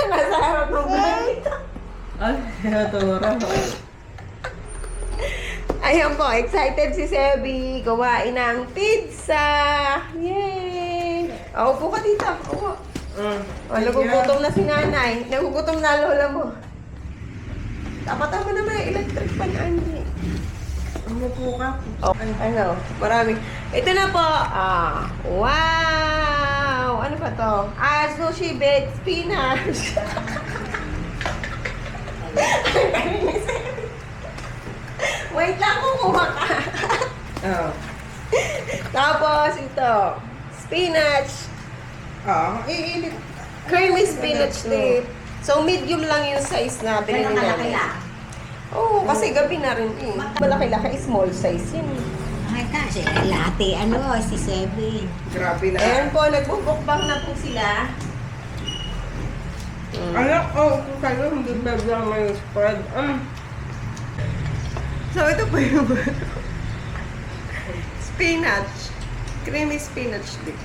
Nasa harap ng ganito. Ay, naturo. Ayan po, excited si Sebi. Kumain ng pizza. Yay! O, upo ka dito. Upo. O, nagugutom na si nanay. Nagugutom na lola mo. Tapatan mo naman yung electric fan, Angie. Umupo ka. Oh, ano, marami. Ito na po. Wow! Ano ba to? Sushi baked spinach. Wait lang, kukuha ka. Oo. Tapos ito, spinach. Iinit. Creamy spinach dip. So, medium lang yung size na binili namin. Oo, kasi gabi na rin eh. Malaki-laki, small size yun. Ay, kasi latte, si Sebi. Grabe na. Ayan po, nagbubukbang na po sila. Alam ko, kung kayo hindi biglang may spread. So, ito po yung spinach. Creamy spinach dip.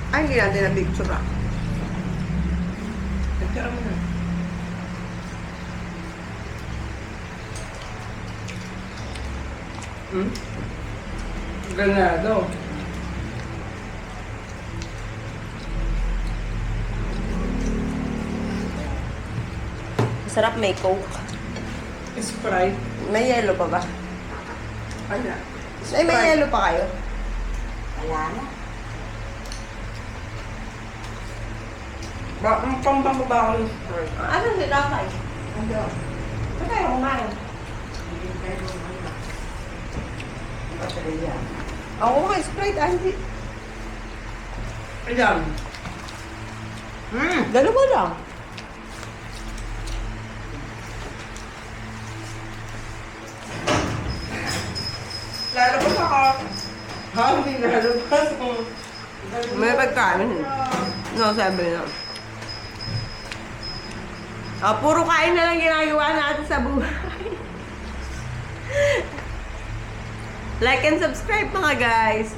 Ay, hindi natin na-picture ah. Nagkaroon mo na. Ganado. Masarap, may coke. Sprite. May yellow pa ba? Ano? Ay, may yellow pa kayo? Wala na. Ang pambang ba ako ng Sprite? Ano si Lakay? Ano? Ba't tayo kumain? Ako nga, Sprite, Angie. Ayan. Dalawa lang. Lalabas ako. Ha? Hindi lalabas. May pagkain. No, sabi na. Puro kain na lang ginagawa natin sa buhay. Like and subscribe mga guys.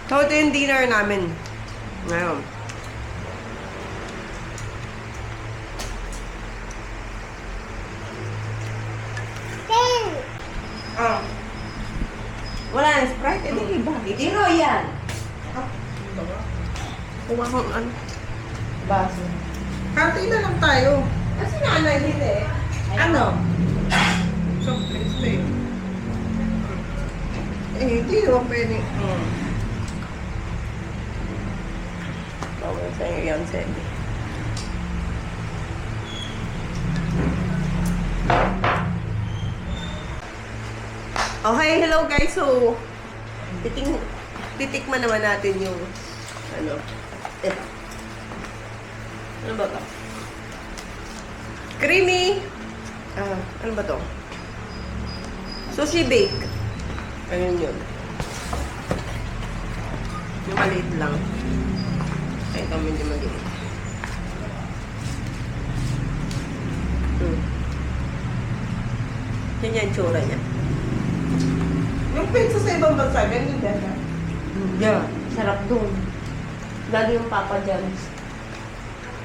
So, ito yung dinner namin. Ngayon. Wala na Sprite, ito iba. Hindi yan. Kuha kong ano. Baso. Kati na lang tayo. Kasi nanay hindi eh. Ano? Soft drinks na yun. Hindi naman pwede. Bawal sa'yo yan, Sebi. Okay, hello guys. So, titikman naman natin yung ano. Ito. Ano ba to? Creamy. Ano ba to? Sushi bake. Ayun yun. Yung maliit lang. Ay, ito medyo maliit. Yan yung tsura niya. Yung pizza sa ibang bansa, ganyan din. Yeah. Sarap doon. Lagi yung Papa John's.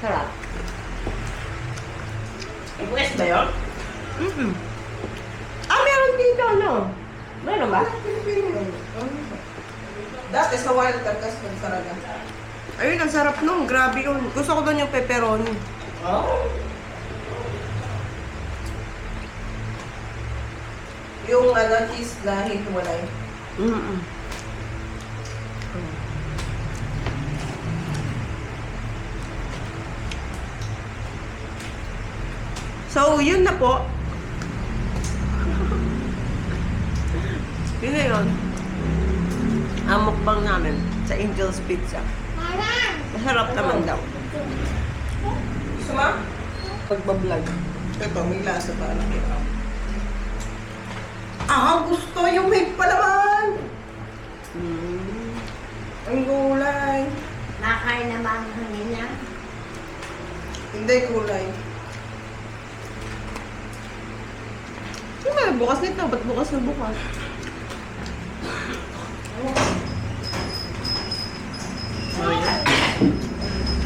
Sarap. US ba yun? Meron dito, no? Meron ba? Dati sa Wild Carcass talaga. Ayun, ang sarap nun. Grabe yun. Gusto ko doon yung pepperoni. Oh. Yung cheese na hiwalay. So, yun na po. Yun na yun. Ang mukbang namin sa Angel's Pizza. Masarap naman daw. Gusto mo? Pagbablog. Ito, may lasa pa lang ito. Gusto yung vape pa naman! Ang gulay. Nakain na ba ang hangin niya? Hindi gulay. Yung may bukas nito, ba't bukas na bukas?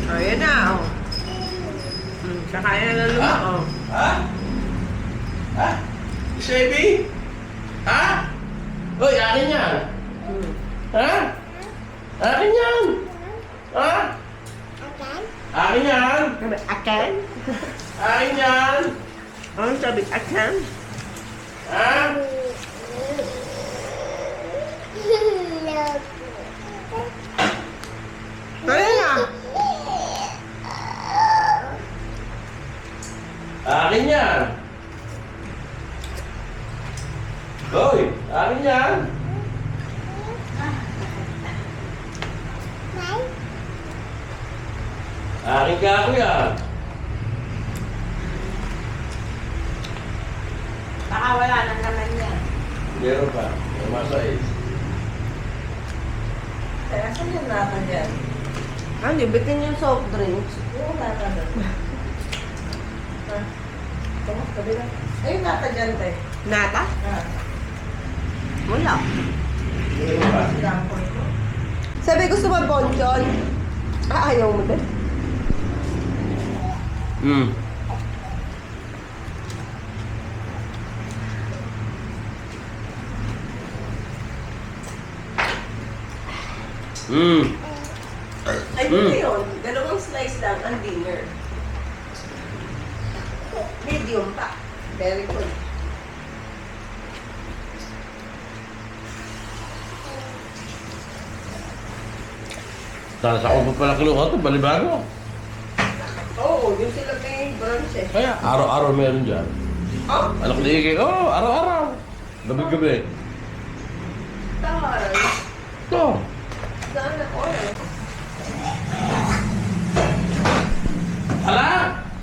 Oh, yan na, oh. Kakain na lang luma, oh. Ha? Ha? Sebi? Ha? Hoy, akin yan. Ha? Akin yan. Ha? Akin yan. Sabi, akan? Akin yan. Oh, sabi, akan? Ha? Kaya na. Akin yan. Hoy, akin yan. Akin ka ako yan. Baka wala na naman yan. Meron pa. May masay. Kaya saan yung nata dyan? Ano, bitin yung soft drinks. Yung nata dyan. Ha? Tama, kabila. Ayun nata dyan, te. Nata? Ha? Wala. Meron pa. Sinampol ko. Sabi, gusto mo bonchon? Ah, ayaw mo din. Hmm. Hmm. Ay, hindi yun. Dalawang slice lang ang dinner. Medium pa. Very good. Sana sa ako pa pala kinuha ito, balibago. Oo, yung sila may brunch eh. Kaya araw-araw meron dyan. Oh, Anak ni Iki, araw-araw. Gabi-gabi. tawaran. Ito. Saan ako?